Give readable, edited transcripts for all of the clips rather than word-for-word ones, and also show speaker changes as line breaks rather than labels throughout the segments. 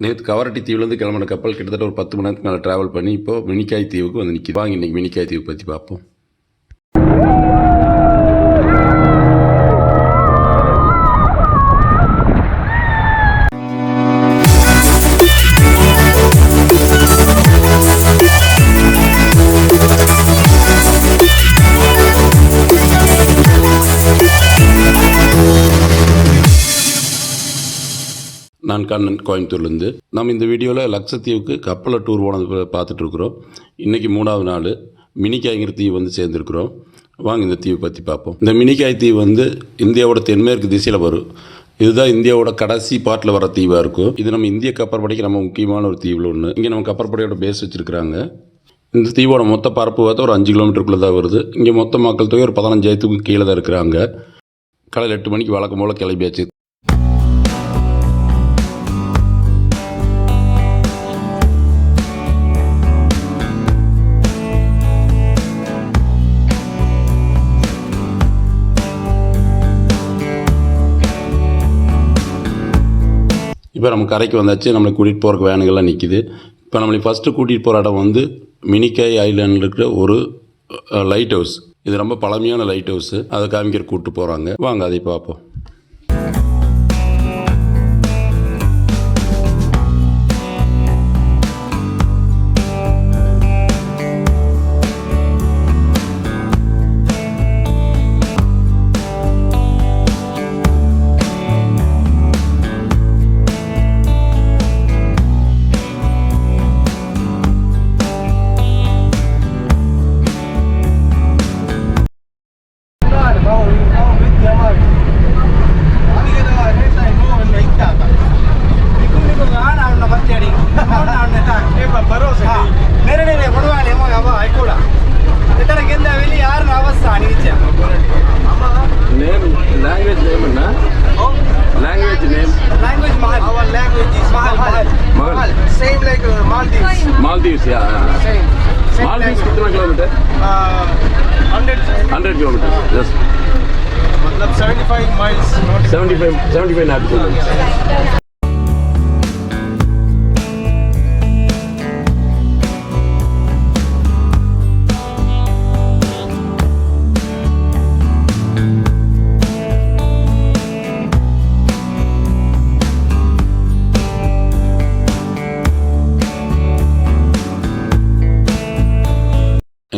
நேற்று கவரட்டி தீவுலேருந்து கிளம்பின கப்பல் கிட்டத்தட்ட ஒரு 10 மணி நேரத்துக்கு மேலே ட்ராவல் பண்ணி இப்போ மினிக்காய் தீவுக்கு வந்து நிற்கிது. வாங்க இன்றைக்கி மினிக்காய் தீவு பற்றி பார்ப்போம். நான் கண்ணன், கோயம்புத்தூர்லேருந்து. நம்ம இந்த வீடியோவில் லட்சத்தீவுக்கு கப்பலில் டூர் போனது பார்த்துட்ருக்குறோம். இன்றைக்கி 3வது நாள் மினிக்காய்ங்கிற தீவு வந்து சேர்ந்துருக்குறோம். வாங்க இந்த தீவை பற்றி பார்ப்போம். இந்த மினிக்காய் தீவு வந்து இந்தியாவோட தென்மேற்கு திசையில் வரும். இதுதான் இந்தியாவோட கடைசி பார்ட்டில் வர தீவாக இருக்கும். இது நம்ம இந்திய கப்பற்படைக்கு நம்ம முக்கியமான ஒரு தீவில் ஒன்று. இங்கே நம்ம கப்பற்படையோட பேஸ் வச்சுருக்குறாங்க. இந்த தீவோட மொத்த பரப்பு பார்த்தா ஒரு 5 கிலோமீட்டருக்குள்ளே தான் வருது. இங்கே மொத்த மக்கள் தொகை ஒரு 15,000க்கு கீழே தான் இருக்கிறாங்க. காலையில் 8 மணிக்கு வழக்கம் போல் கிளம்பியாச்சு. இப்போ நம்ம கரைக்கு வந்தாச்சு. நம்மளை கூட்டிகிட்டு போகிறக்கு வேனுங்கள்லாம் நிற்கிது. இப்போ நம்மளை ஃபஸ்ட்டு கூட்டிகிட்டு போகிற இடம் வந்து மினிக்காய் ஐலாண்டில் இருக்கிற ஒரு லைட் ஹவுஸ். இது ரொம்ப பழமையான லைட் ஹவுஸு. அதை காமிக்கிற கூப்பிட்டு போகிறாங்க. வாங்க அதை பார்ப்போம். Maldives, yeah. Same Maldives कितना किलोमीटर? 100 किलोमीटर. Yes. मतलब 75 miles. 75 nautical.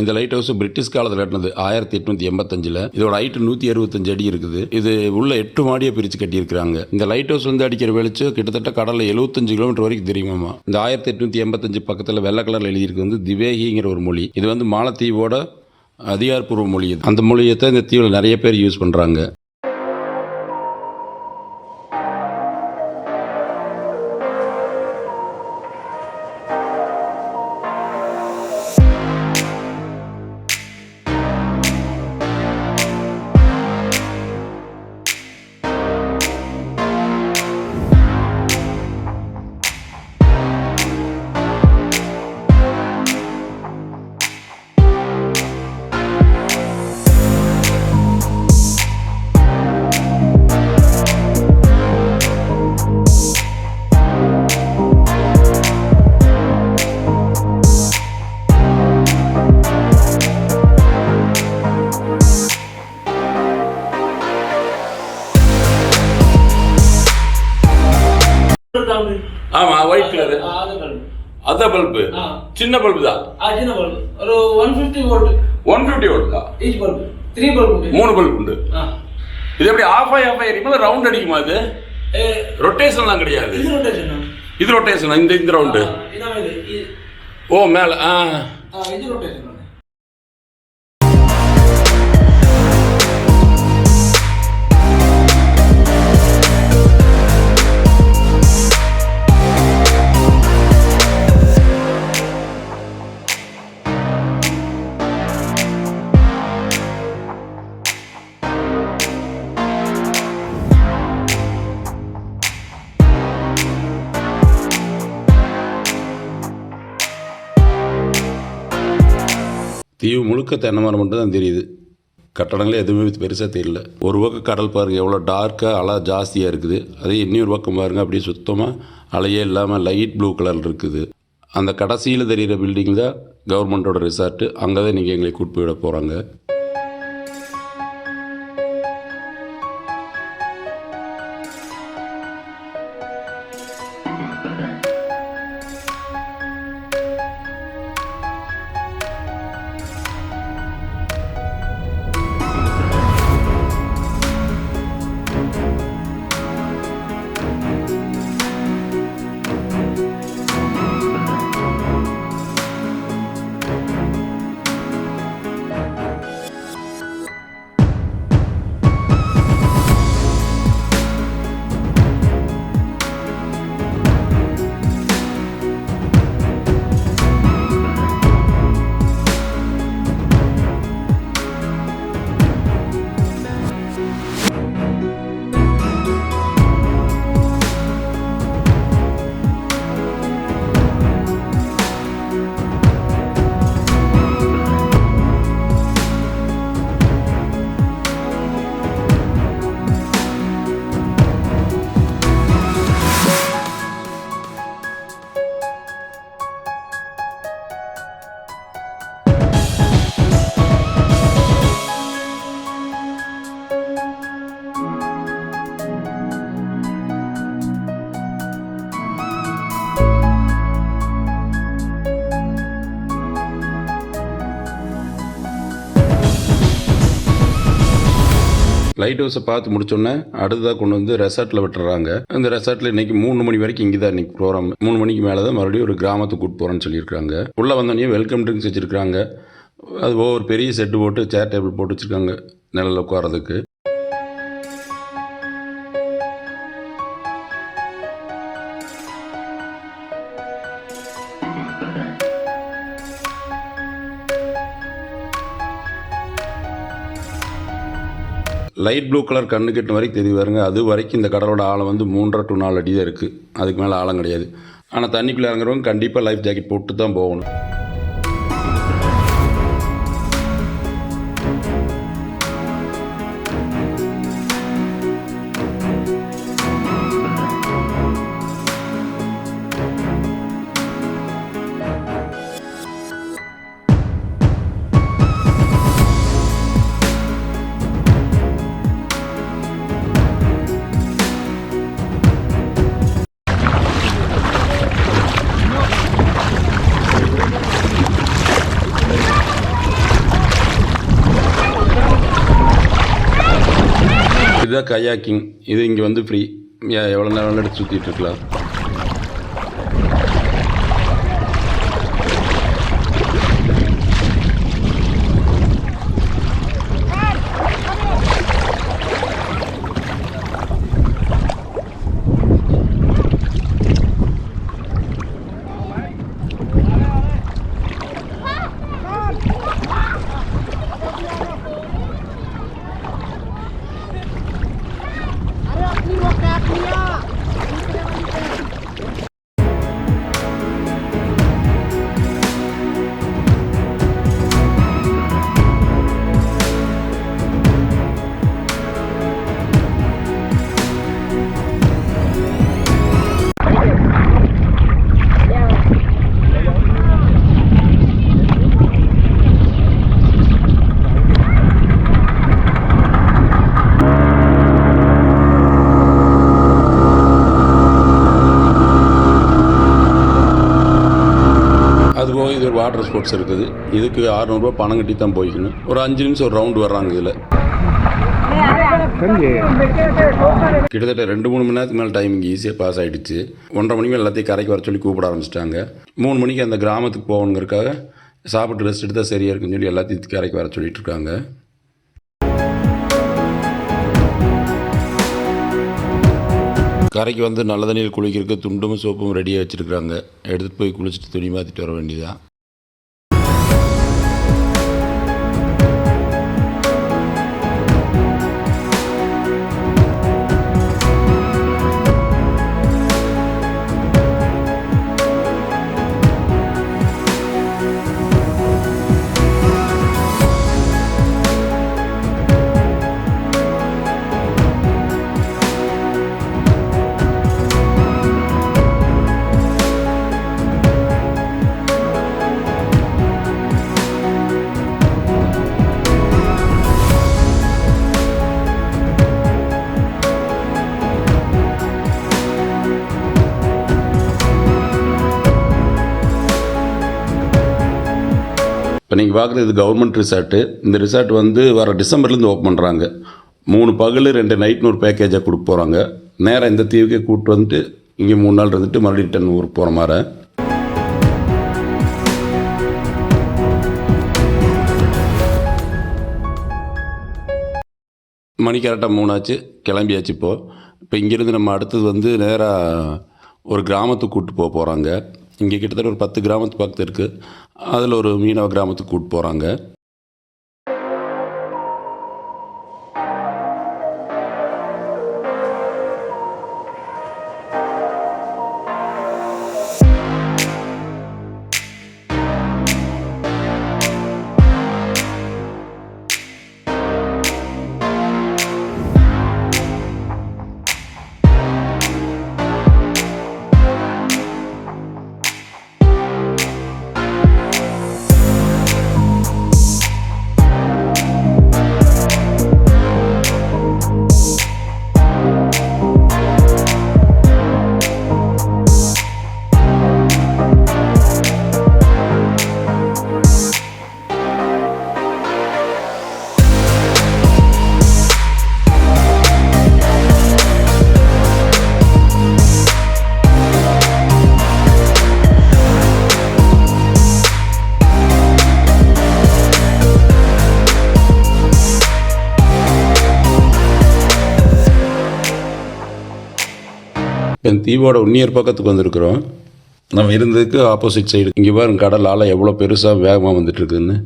இந்த லைட் ஹவுஸ் பிரிட்டிஷ் காலத்தில் கட்டினது 1885. இதோட ஹைட்டு 165 அடி இருக்குது. இது உள்ள 8 மாடியை பிரித்து கட்டியிருக்கிறாங்க. இந்த லைட் ஹவுஸ் வந்து அடிக்கிற வெளிச்சம் கிட்டத்தட்ட கடலில் 75 கிலோமீட்டர் வரைக்கும் தெரியுமாமா. இந்த 1885 பக்கத்தில் வெள்ளை கலரில் எழுதியிருக்கு வந்து திவேகிங்கிற ஒரு மொழி. இது வந்து மாலத்தீவோட அதிகாரப்பூர்வ மொழி. அந்த மொழியை தான் இந்த தீவில் நிறைய பேர் யூஸ் பண்ணுறாங்க. ஆமா, ஒயிட் கலர். அத பல்பு சின்ன பல்பு தான். சின்ன பல்பு ஒரு 150 வோல்ட். 150 வோல்ட் தான் ஈச் பல்பு. 3 பல்பு 3 பல்பு உண்டு. இது எப்படி ஆஃப் ஆயிருக்குமா ரவுண்ட் அடிக்குமா? இது ரொட்டேஷன்லாம் கிடையாது. இது ரொட்டேஷன். இந்த ரவுண்டு. ஓ மேல இது ரொட்டேஷன். தீவு முழுக்க தென்னை மரம் மட்டும் தான் தெரியுது. கட்டடங்களே எதுவுமே பெருசாக தெரியல. ஒரு பக்கம் கடல் பாருங்கள் எவ்வளோ டார்க்காக அலை ஜாஸ்தியாக இருக்குது. அதே இன்னொரு பக்கம் பாருங்கள் அப்படியே சுத்தமாக அலையே இல்லாமல் லைட் ப்ளூ கலர் இருக்குது. அந்த கடைசியில் தெரிகிற பில்டிங் தான் கவர்மெண்ட்டோட ரிசார்ட்டு. அங்கே தான் நீங்கள் எங்களை கூட்டு போயிட போகிறாங்க. லைட் ஹவுஸை பார்த்து முடிச்சோன்னே அடுத்ததாக கொண்டு வந்து ரெசார்ட்டில் விட்டுறாங்க. அந்த ரெசார்ட்டில் இன்றைக்கி 3 மணி வரைக்கும் இங்கே தான் இன்றைக்கி ப்ரோக்ராம். 3 மணிக்கு மேலே தான் மறுபடியும் ஒரு கிராமத்துக்கு கூட்டு போகிறேன்னு சொல்லியிருக்காங்க. உள்ளே வந்தோடனே வெல்கம் ட்ரிங்க்ஸ் வச்சுருக்காங்க. அது ஒரு பெரிய செட்டு போட்டு சேர் டேபிள் போட்டு வச்சுருக்காங்க நிழலில் உட்காரதுக்கு. லைட் ப்ளூ கலர் கண்ணு கெட்ட வரைக்கும் தெரியுது பாருங்க. அது வரைக்கும் இந்த கடலோட ஆழம் வந்து 3.5 to 4 அடி தான் இருக்குது. அதுக்கு மேலே ஆழம் கிடையாது. ஆனால் தண்ணிக்குள்ளே இறங்குறவங்க கண்டிப்பாக லைஃப் ஜாக்கெட் போட்டு தான் போகணும். இதுதான் கயாக்கிங். இது இங்கே வந்து ஃப்ரீ. எவ்வளோ நேரம் எடுத்து சுற்றிட்டு இருக்கலாம். அதுபோக இது ஒரு வாட்டர் ஸ்போர்ட்ஸ் இருக்குது. இதுக்கு 600 ரூபா பணம் கட்டி தான் போய்க்கணும். ஒரு 5 நிமிஷம் ஒரு ரவுண்டு வர்றாங்க. இதில் கிட்டத்தட்ட 2-3 மணி நேரத்துக்கு மேலே டைம் இங்கே ஈஸியாக பாஸ் ஆகிடுச்சு. 1:30 மணிக்கு எல்லாத்தையும் கரைக்கு வர சொல்லி கூப்பிட ஆரம்பிச்சிட்டாங்க. 3 மணிக்கு அந்த கிராமத்துக்கு போகணுங்கிறதுக்காக சாப்பிட்டு ரெஸ்ட் எடுத்தால் சரியாக இருக்குன்னு சொல்லி எல்லாத்தையும் கரைக்கு வர சொல்லிட்டு இருக்காங்க. கரைக்கு வந்து நல்ல தண்ணியில் குளிக்கிறதுக்கு துண்டும் சோப்பும் ரெடியாக வச்சுருக்குறாங்க. எடுத்துகிட்டு போய் குளிச்சுட்டு துணி மாற்றிட்டு வர வேண்டியதான். இப்போ நீங்கள் பார்க்குறது இது கவர்மெண்ட் ரிசார்ட்டு. இந்த ரிசார்ட் வந்து வர டிசம்பர்லேருந்து ஓப்பன் பண்ணுறாங்க. 3 பகல் 2 நைட்னு ஒரு பேக்கேஜாக கொடுக்க போகிறாங்க. நேராக இந்த தீவுக்கே கூப்பிட்டு வந்துட்டு இங்கே 3 நாள் இருந்துட்டு மறுபடியும் ரிட்டன் ஊருக்கு போகிற மாதிரி. மணி கரெக்டாக 3 ஆச்சு, கிளம்பியாச்சு. இப்போ இங்கேருந்து நம்ம அடுத்தது வந்து நேராக ஒரு கிராமத்துக்கு கூப்பிட்டு போகிறாங்க. இங்கே கிட்டத்தட்ட ஒரு 10 கிராமத்து பக்கத்து இருக்குது. அதில் ஒரு மீனவ கிராமத்துக்கு கூப்பிட்டு போகிறாங்க. என் தீவோட உன்னியர் பக்கத்துக்கு வந்திருக்கிறோம். நம்ம இருந்ததுக்கு ஆப்போசிட் சைடு. இங்கே பாருங்க கடல் ஆழம் எவ்வளோ பெருசாக வேகமாக வந்துட்டு இருக்குதுன்னு.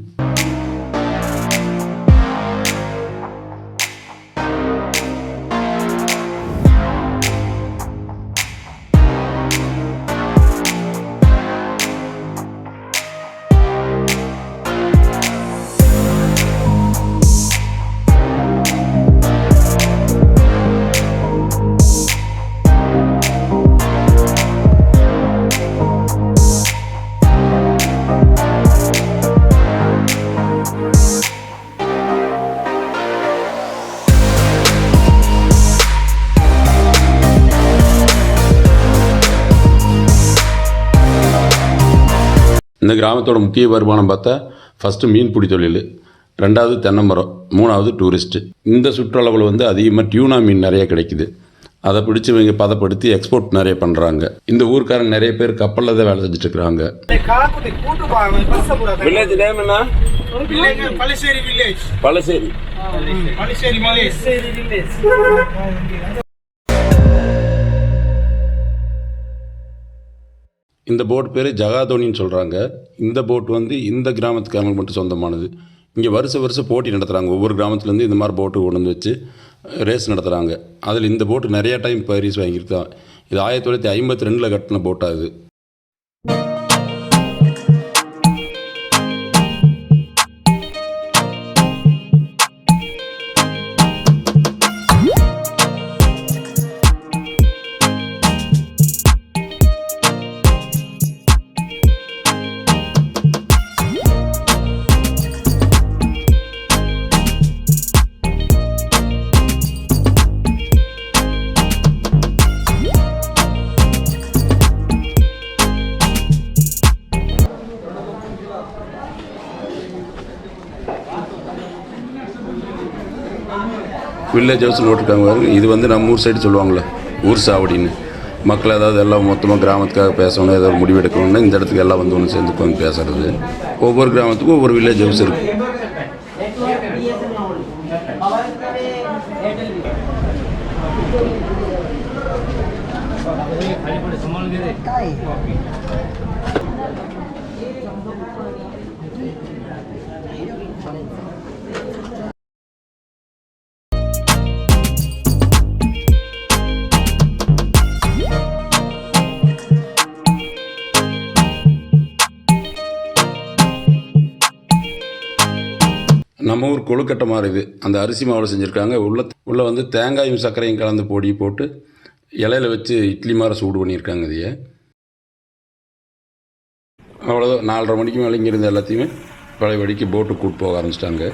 இந்த கிராமத்தோட முக்கிய வருமானம் பார்த்தா ஃபஸ்ட்டு மீன்பிடி தொழில், 2வது தென்னை மரம், 3வது டூரிஸ்ட்டு. இந்த சுற்றளவில் வந்து அதிகமாக டியூனா மீன் நிறைய கிடைக்குது. அதை பிடிச்சி இவங்க பதப்படுத்தி எக்ஸ்போர்ட் நிறைய பண்ணுறாங்க. இந்த ஊருக்காரங்க நிறைய பேர் கப்பலில் தான் வேலை செஞ்சுட்டு இருக்கிறாங்க. வில்லேஜ் நேம் என்ன? பழசேரி வில்லேஜ். பழசேரி. இந்த போட் பேர் ஜகாதோனின்னு சொல்கிறாங்க. இந்த போட் வந்து இந்த கிராமத்துக்காரங்களுக்கு மட்டும் சொந்தமானது. இங்கே வருஷம் போட்டி நடத்துகிறாங்க. ஒவ்வொரு கிராமத்துலேருந்து இந்த மாதிரி போட்டு கொண்டு வந்து வச்சு ரேஸ் நடத்துகிறாங்க. அதில் இந்த போட்டு நிறையா டைம் பரிசு வாங்கியிருக்கான். இது 1952 கட்டின போட்டாக இது. வில்லேஜ் ஹவுஸ்னு போட்டிருக்காங்க பாருங்க. இது வந்து நம்ம ஊர் சைடு சொல்லுவாங்களே ஊர் சாவடின்னு. மக்கள் ஏதாவது எல்லாம் மொத்தமாக கிராமத்துக்காக பேசணும், ஏதாவது முடிவு எடுக்கணும்னா இந்த இடத்துக்கு எல்லாம் வந்து ஒன்று சேர்ந்துக்குவாங்க பேசுகிறது. ஒவ்வொரு கிராமத்துக்கும் ஒவ்வொரு வில்லேஜ் ஹவுஸ் இருக்குது. நம்ம ஊர் கொழுக்கட்டை மாதிரி இது. அந்த அரிசி மாவில் செஞ்சுருக்காங்க. உள்ளே வந்து தேங்காயும் சர்க்கரையும் கலந்து பொடி போட்டு இலையில வச்சு இட்லி மாதிரி சூடு பண்ணியிருக்காங்க. இதையே அவ்வளோதான். 4:30 மணிக்கு மேலே இங்கேருந்து எல்லாத்தையுமே பழைய வடிக்கு போட்டு கூட்டு போக ஆரம்பிச்சிட்டாங்க.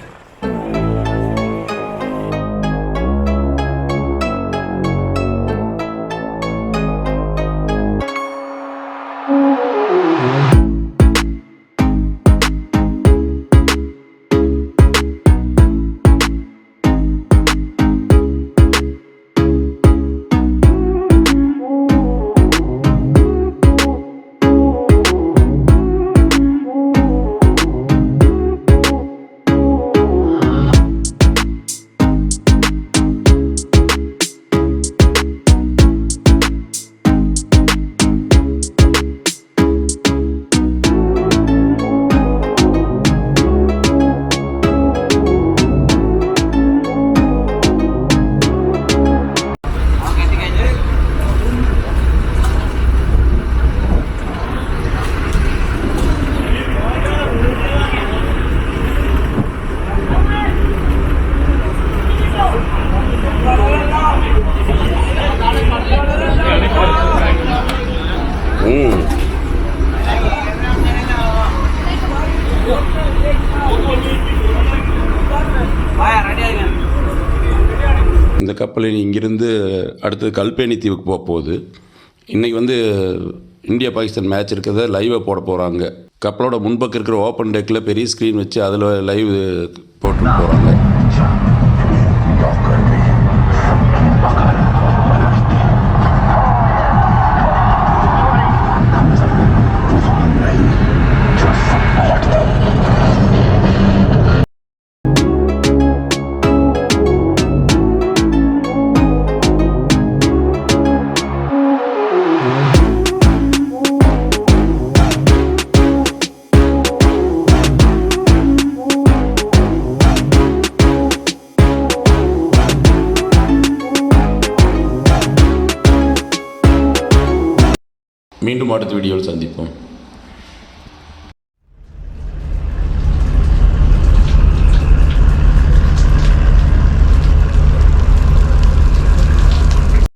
கப்பல் இங்கிருந்து அடுத்தது கல்பேனி தீவுக்கு போக போகுது. இன்றைக்கி வந்து இந்தியா பாகிஸ்தான் மேட்ச் இருக்கிறத லைவை போட போகிறாங்க. கப்பலோட முன்பக்கம் இருக்கிற ஓப்பன் டெக்கில் பெரிய ஸ்க்ரீன் வச்சு அதில் லைவ் போட்டு போகிறாங்க. மீண்டும் அடுத்த வீடியோவில் சந்திப்போம்.